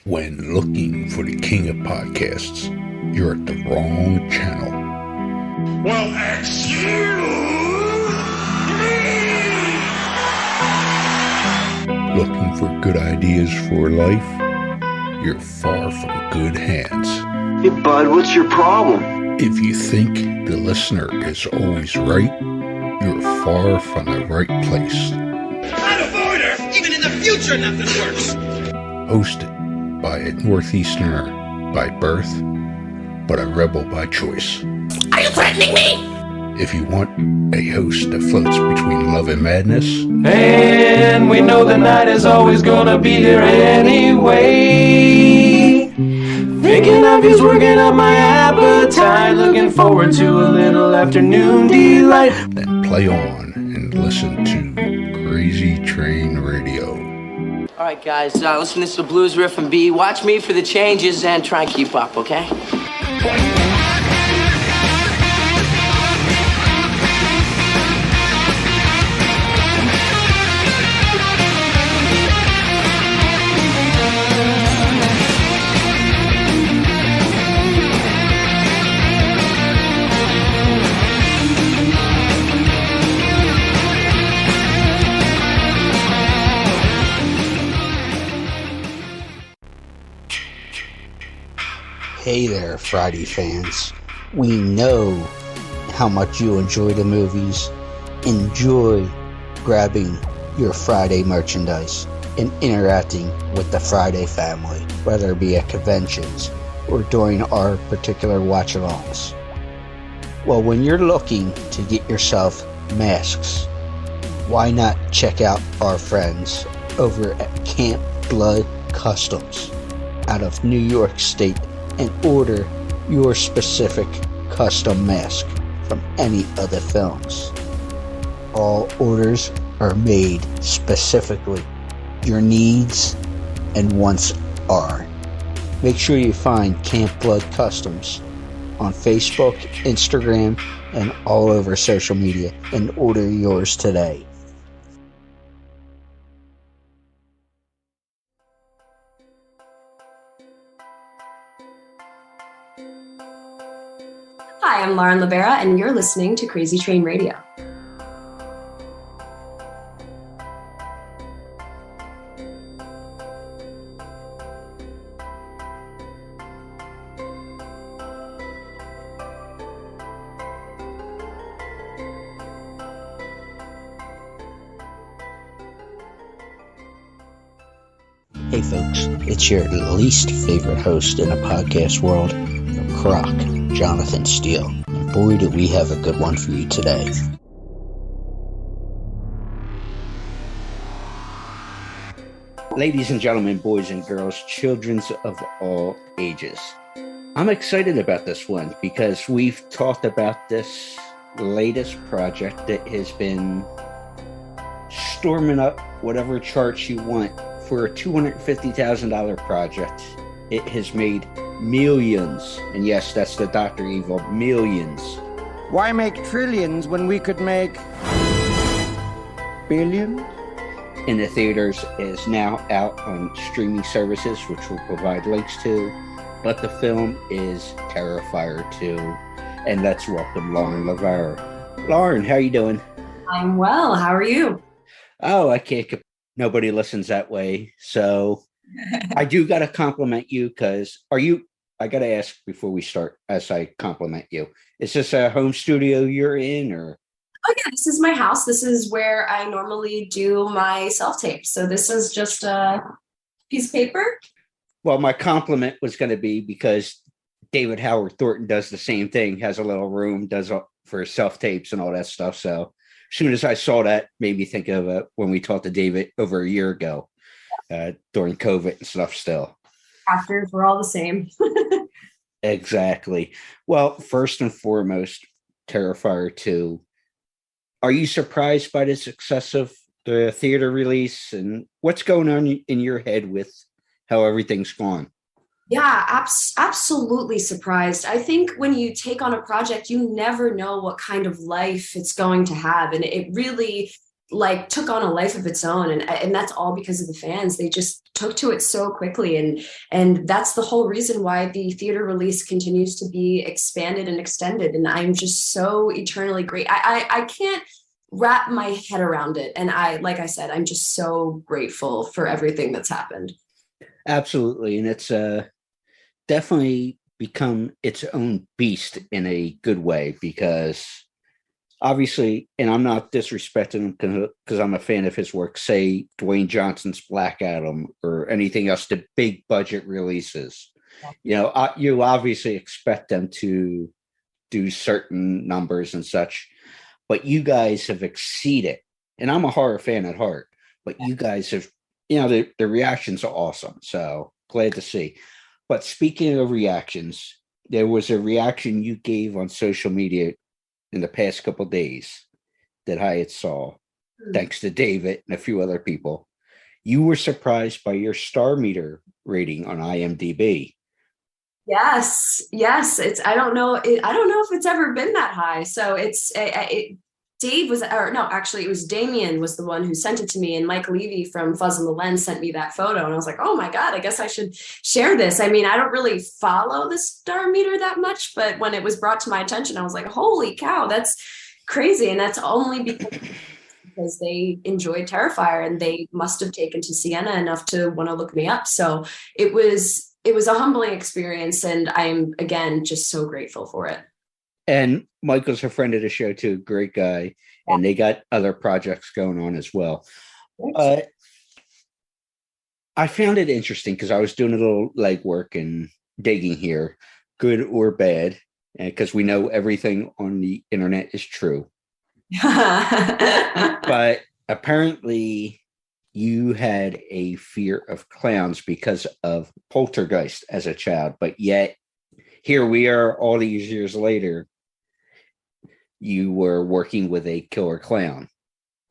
When looking for the king of podcasts, you're at the wrong channel. Well, excuse me! Looking for good ideas for life? You're far from good hands. Hey, bud, what's your problem? If you think the listener is always right, you're far from the right place. Out of order! Even in the future, nothing works! Hosted by a Northeasterner by birth, but a rebel by choice. Are you threatening me? If you want a host that floats between love and madness, and we know the night is always gonna be here anyway. Thinking of you's working up my appetite. Looking forward to a little afternoon delight. then play on and listen to Crazy Train Radio. All right, guys, listen to this blues riff and B. Watch me for the changes and try and keep up, okay? Hey there, Friday fans. We know how much you enjoy the movies. Enjoy grabbing your Friday merchandise and interacting with the Friday family, whether it be at conventions or during our particular watch-alongs. Well, when you're looking to get yourself masks, why not check out our friends over at Camp Blood Customs out of New York State and order your specific custom mask from any of the films. All orders are made specifically. Your needs and wants are. Make sure you find Camp Blood Customs on Facebook, Instagram, and all over social media and order yours today. Hi, I'm Lauren LaVera, and you're listening to Crazy Train Radio. Hey folks, it's your least favorite host in the podcast world, Croc, Jonathan Steele. And boy, do we have a good one for you today. Ladies and gentlemen, boys and girls, children of all ages. I'm excited about this one because we've talked about this latest project that has been storming up whatever charts you want. For a $250,000 project, it has made millions. And yes, that's the Dr. Evil, millions. Why make trillions when we could make billions? In the theaters, is now out on streaming services, which we'll provide links to. But the film is Terrifier 2. And let's welcome Lauren LaVera. Lauren, how you doing? I'm well. How are you? Oh, I can't. Nobody listens that way. So I do got to compliment you because I got to ask before we start as I compliment you. Is this a home studio you're in or? Oh yeah, this is my house. This is where I normally do my self-tapes. So this is just a piece of paper. Well, my compliment was going to be because David Howard Thornton does the same thing, has a little room, does for self-tapes and all that stuff. So as soon as I saw that, made me think of when we talked to David over a year ago during COVID and stuff still. Actors were all the same. Exactly. Well, first and foremost, Terrifier 2. Are you surprised by the success of the theater release? And what's going on in your head with how everything's gone? Yeah, absolutely surprised. I think when you take on a project, you never know what kind of life it's going to have. And it really like took on a life of its own, and that's all because of the fans. They just took to it so quickly, and that's the whole reason why the theater release continues to be expanded and extended, and I'm just so eternally great. I can't wrap my head around it, and like I said, I'm just so grateful for everything that's happened. Absolutely. And it's definitely become its own beast in a good way, because obviously, and I'm not disrespecting him because I'm a fan of his work, say Dwayne Johnson's Black Adam or anything else, the big budget releases. You know, you obviously expect them to do certain numbers and such, but you guys have exceeded, and I'm a horror fan at heart, but you guys have, you know, the reactions are awesome. So glad to see. But speaking of reactions, there was a reaction you gave on social media in the past couple of days that I had saw, thanks to David and a few other people. You were surprised by your star meter rating on IMDb. Yes. It's I don't know if it's ever been that high. So Dave was, or no, actually, it was Damien was the one who sent it to me, and Mike Levy from Fuzz on the Lens sent me that photo, and I was like, oh my God, I guess I should share this. I mean, I don't really follow the star meter that much, but when it was brought to my attention, I was like, holy cow, that's crazy. And that's only because they enjoyed Terrifier, and they must have taken to Sienna enough to want to look me up. So it was a humbling experience, and I'm, again, just so grateful for it. And Michael's a friend of the show too, great guy, and they got other projects going on as well. I found it interesting because I was doing a little legwork and digging here, good or bad, because we know everything on the internet is true. But apparently you had a fear of clowns because of Poltergeist as a child, but yet here we are all these years later, you were working with a killer clown.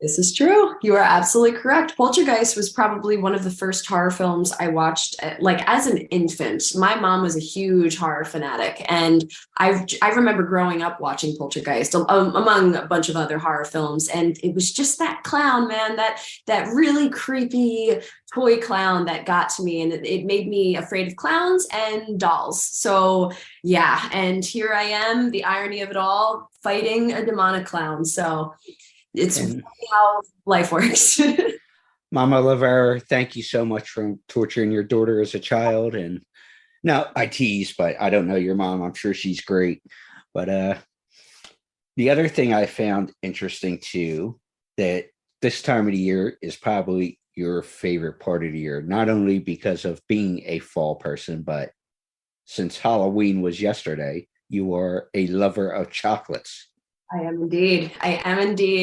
This is true. You are absolutely correct. Poltergeist was probably one of the first horror films I watched, like as an infant. My mom was a huge horror fanatic, and I remember growing up watching Poltergeist among a bunch of other horror films, and it was just that clown, man, that really creepy toy clown that got to me, and it made me afraid of clowns and dolls. So yeah, and here I am, the irony of it all, fighting a demonic clown. So it's really how life works. Mama LaVera, thank you so much for torturing your daughter as a child. And now I tease, but I don't know your mom. I'm sure she's great. But the other thing I found interesting too, that this time of the year is probably your favorite part of the year, not only because of being a fall person, but since Halloween was yesterday, you are a lover of chocolates. I am indeed.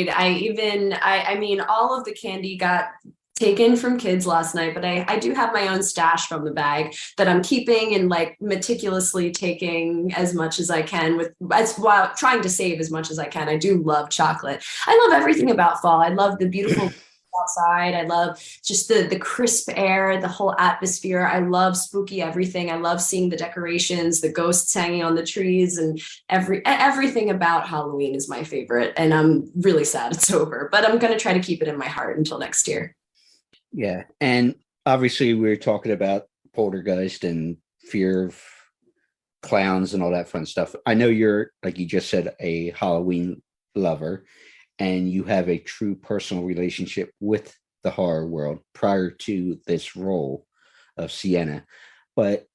I mean, all of the candy got taken from kids last night, but I do have my own stash from the bag that I'm keeping and like meticulously taking as much as I can while trying to save as much as I can. I do love chocolate. I love everything about fall. I love the beautiful outside. I love just the crisp air, the whole atmosphere. I love spooky everything. I love seeing the decorations, the ghosts hanging on the trees, and everything about Halloween is my favorite. And I'm really sad it's over, but I'm going to try to keep it in my heart until next year. Yeah. And obviously we were talking about Poltergeist and fear of clowns and all that fun stuff. I know you're, like you just said, a Halloween lover, and you have a true personal relationship with the horror world prior to this role of Sienna. But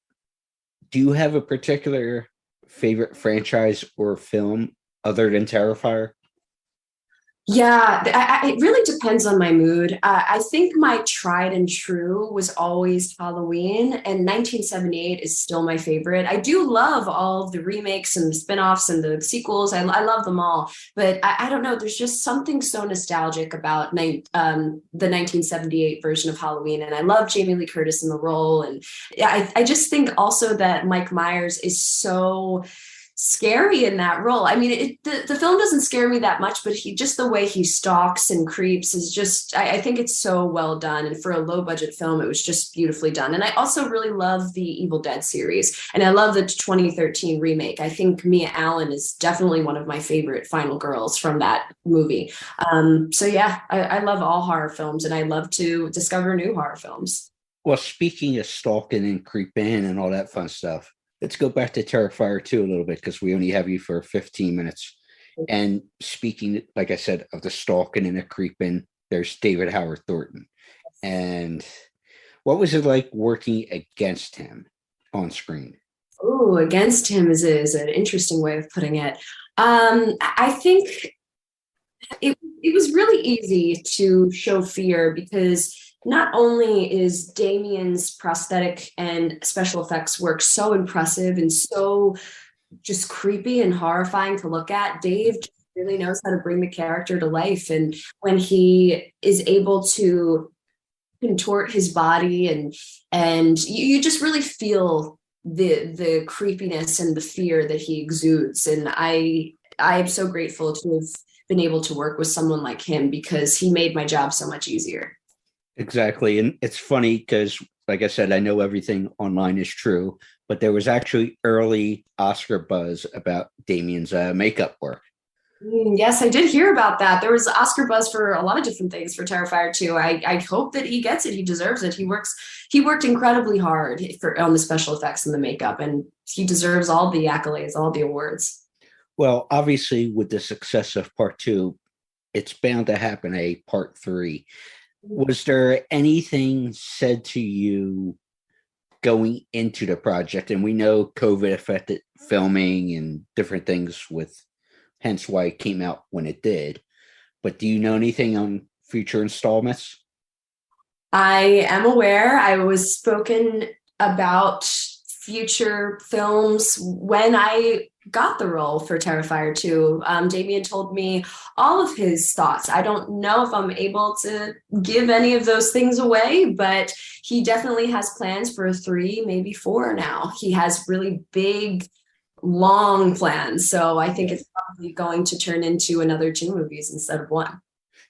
do you have a particular favorite franchise or film other than Terrifier? Yeah, it really depends on my mood. I think my tried and true was always Halloween, and 1978 is still my favorite. I do love all of the remakes and the spin-offs and the sequels. I love them all, but I don't know. There's just something so nostalgic about the 1978 version of Halloween, and I love Jamie Lee Curtis in the role. And I just think also that Mike Myers is so scary in that role. I mean, the film doesn't scare me that much, but just the way he stalks and creeps is just, I think it's so well done. And for a low budget film, it was just beautifully done. And I also really love the Evil Dead series. And I love the 2013 remake. I think Mia Allen is definitely one of my favorite final girls from that movie. So yeah, I love all horror films, and I love to discover new horror films. Well, speaking of stalking and creeping and all that fun stuff, let's go back to Terrifier 2 a little bit, because we only have you for 15 minutes. And speaking, like I said, of the stalking and the creeping, there's David Howard Thornton. And what was it like working against him on screen? Oh, against him is an interesting way of putting it. I think it was really easy to show fear, because not only is Damien's prosthetic and special effects work so impressive and so just creepy and horrifying to look at, Dave really knows how to bring the character to life. And when he is able to contort his body, and you just really feel the creepiness and the fear that he exudes. And I am so grateful to have been able to work with someone like him, because he made my job so much easier. Exactly. And it's funny because, like I said, I know everything online is true, but there was actually early Oscar buzz about Damien's makeup work. Yes, I did hear about that. There was Oscar buzz for a lot of different things for Terrifier 2. I hope that he gets it. He deserves it. He worked incredibly hard on the special effects and the makeup, and he deserves all the accolades, all the awards. Well, obviously, with the success of part 2, it's bound to happen a part 3. Was there anything said to you going into the project? And we know COVID affected filming and different things, hence why it came out when it did. But do you know anything on future installments? I am aware. I was spoken about future films when I got the role for Terrifier 2. Damien told me all of his thoughts. I don't know if I'm able to give any of those things away, but he definitely has plans for 3, maybe 4 now. He has really big, long plans. So I think it's probably going to turn into another 2 movies instead of 1.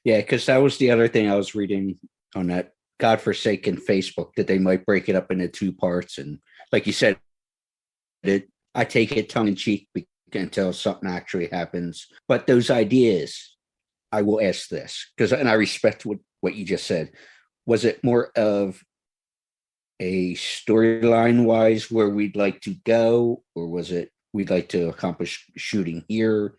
Yeah, because that was the other thing I was reading on that godforsaken Facebook, that they might break it up into 2 parts. And like you said, I take it tongue in cheek until something actually happens. But those ideas, I will ask this, and I respect what you just said. Was it more of a storyline wise where we'd like to go, or was it we'd like to accomplish shooting here?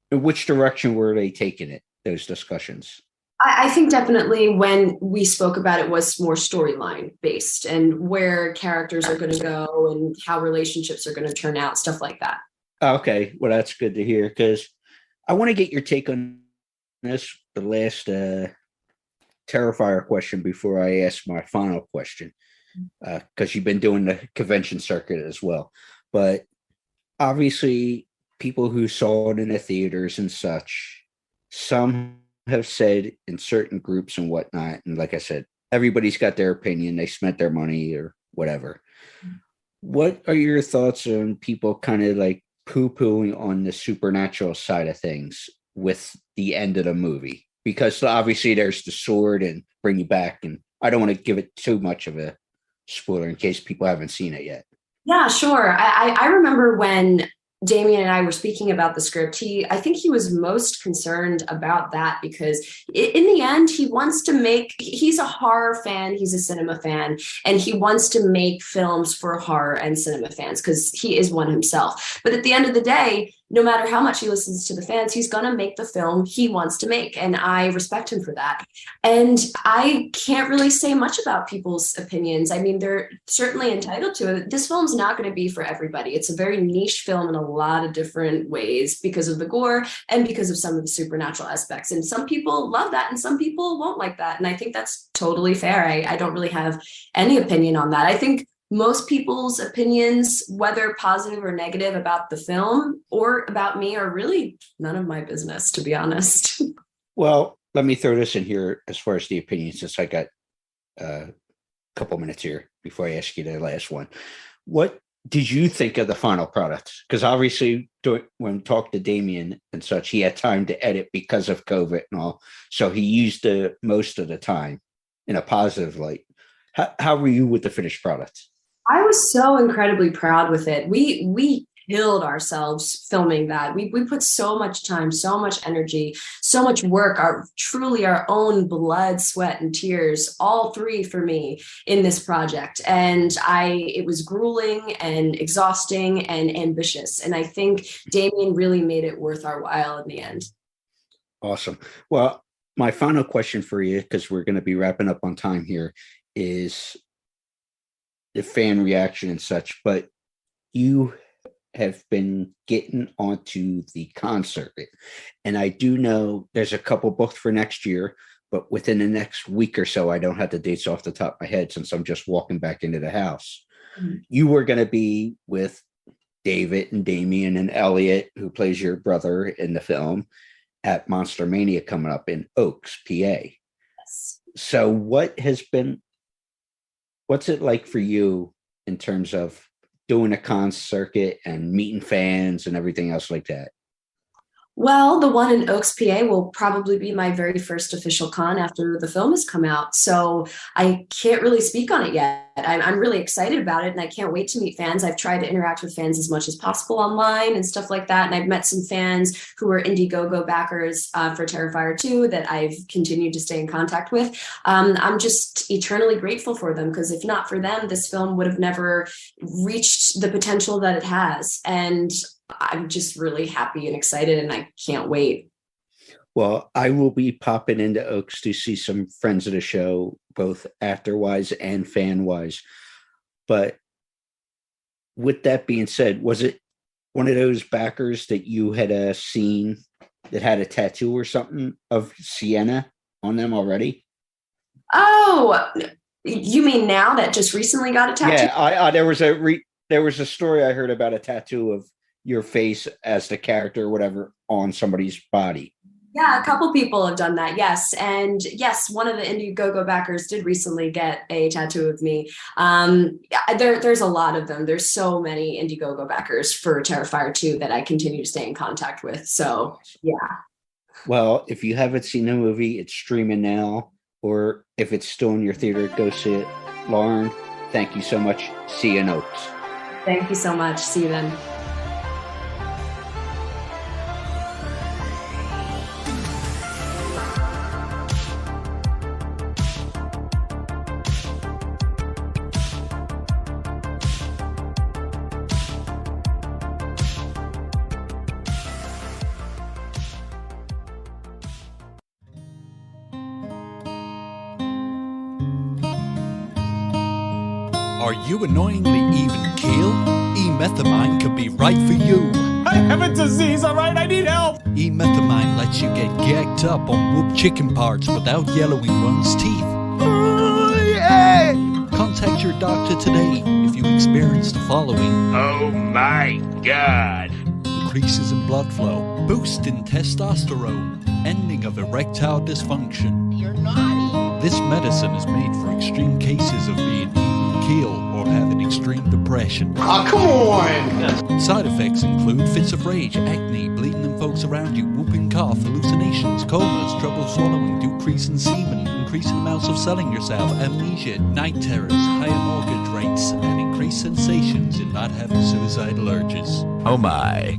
In which direction were they taking it, those discussions? I think definitely when we spoke about it was more storyline based, and where characters are going to go and how relationships are going to turn out, stuff like that. Okay, well, that's good to hear, because I want to get your take on this, the last Terrifier question, before I ask my final question, because you've been doing the convention circuit as well. But obviously, people who saw it in the theaters and such, some have said in certain groups and whatnot, and like I said, everybody's got their opinion. They spent their money or whatever. What are your thoughts on people kind of like poo-pooing on the supernatural side of things with the end of the movie? Because obviously there's the sword and bring you back, and I don't want to give it too much of a spoiler in case people haven't seen it yet. Yeah, sure. I remember when Damien and I were speaking about the script, I think he was most concerned about that, because in the end, he's a horror fan, he's a cinema fan, and he wants to make films for horror and cinema fans, because he is one himself. But at the end of the day, no matter how much he listens to the fans, he's going to make the film he wants to make. And I respect him for that. And I can't really say much about people's opinions. I mean, they're certainly entitled to it. This film's not going to be for everybody. It's a very niche film in a lot of different ways, because of the gore and because of some of the supernatural aspects. And some people love that and some people won't like that. And I think that's totally fair. I don't really have any opinion on that. I think most people's opinions, whether positive or negative about the film or about me, are really none of my business, to be honest. Well, let me throw this in here as far as the opinions, since I got a couple minutes here before I ask you the last one. What did you think of the final product? Because obviously, when we talked to Damien and such, he had time to edit because of COVID and all. So he used the most of the time in a positive light. How were you with the finished product? I was so incredibly proud with it. We killed ourselves filming that. We put so much time, so much energy, so much work, truly our own blood, sweat, and tears, all three for me in this project. And it was grueling and exhausting and ambitious. And I think Damien really made it worth our while in the end. Awesome. Well, my final question for you, because we're going to be wrapping up on time here, is the fan reaction and such, but you have been getting onto the concert. And I do know there's a couple booked for next year, but within the next week or so, I don't have the dates off the top of my head since I'm just walking back into the house. Mm-hmm. You were going to be with David and Damien and Elliot, who plays your brother in the film, at Monster Mania coming up in Oaks, PA. Yes. So what's it like for you in terms of doing a con circuit and meeting fans and everything else like that? Well, the one in Oaks, PA will probably be my very first official con after the film has come out. So I can't really speak on it yet. I'm really excited about it and I can't wait to meet fans. I've tried to interact with fans as much as possible online and stuff like that. And I've met some fans who are Indiegogo backers for Terrifier 2 that I've continued to stay in contact with. I'm just eternally grateful for them, because if not for them, this film would have never reached the potential that it has. And I'm just really happy and excited and I can't wait. Well, I will be popping into Oaks to see some friends of the show, both actor-wise and fan-wise. But with that being said, was it one of those backers that you had seen that had a tattoo or something of Sienna on them already? Oh, you mean now that just recently got a tattoo? Yeah, there was a story I heard about a tattoo of your face as the character or whatever on somebody's body. Yeah, a couple people have done that, yes. And yes, one of the Indiegogo backers did recently get a tattoo of me. There's a lot of them. There's so many Indiegogo backers for Terrifier 2 that I continue to stay in contact with. So, yeah. Well, if you haven't seen the movie, it's streaming now. Or if it's still in your theater, go see it. Lauren, thank you so much. See you in Oaks. Thank you so much. See you then. Are you annoyingly even keel? E-methamine could be right for you. I have a disease, alright? I need help! E-methamine lets you get gagged up on whooped chicken parts without yellowing one's teeth. Yeah! Contact your doctor today if you experience the following. Oh my God. Increases in blood flow, boost in testosterone, ending of erectile dysfunction. You're naughty. This medicine is made for extreme cases of being keel or having extreme depression. Oh, come on! Side effects include fits of rage, acne, bleeding in folks around you, whooping cough, hallucinations, comas, trouble swallowing, decrease in semen, increasing amounts of selling yourself, amnesia, night terrors, higher mortgage rates, and increased sensations in not having suicidal urges. Oh my.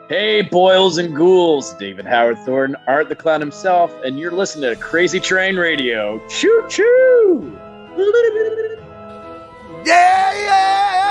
Hey, boils and ghouls, David Howard Thornton, Art the Clown himself, and you're listening to Crazy Train Radio. Choo-choo! Yeah, yeah!